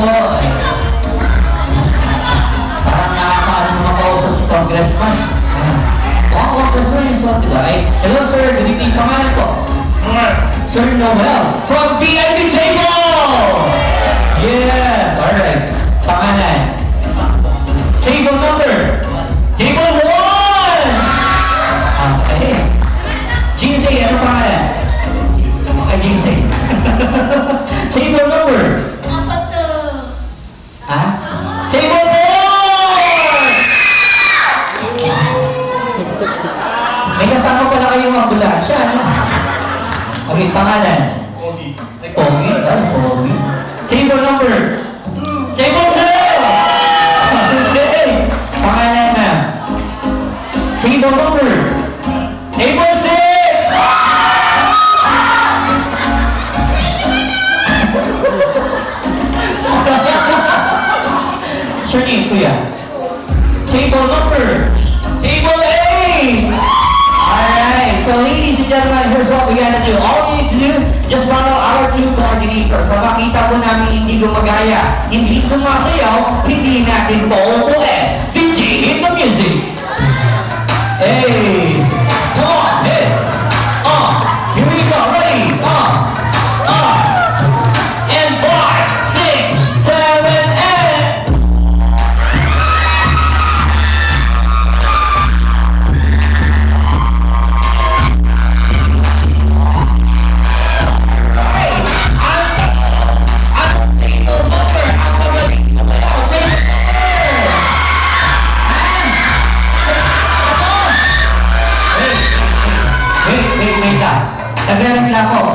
po. Parang nakakaano makausap sa congressman. Congressman yung suot, diba? Hello sir, good evening. Pangalan po? Sir Noel from VIP Table! Yes, alright. Pangalan? Table number? Table 1! Okay. Jinsei, ano pangalan? Okay, Jinsei. Table number? Ha? Table 4! May kasama pala kayong ambulansya, ano? Okay, pangalan? Pogi. Pogi? Ah, Pogi. Table number? Table 2! Okay. Pangalan na? Table number? Table 6! Sure name, kuya. Table number? Table 8! Alright, so ladies and gentlemen, here's what we gotta do. All we need to do, just follow our two coordinators. Sa makita po namin hindi gumagaya, hindi sumasayaw, hindi natin pauupuin. DJ, hit the music! Hey! Come on, hit! Here we go, ready? And 5, 6, 7, and... Wait lang. Nagre-reklamo.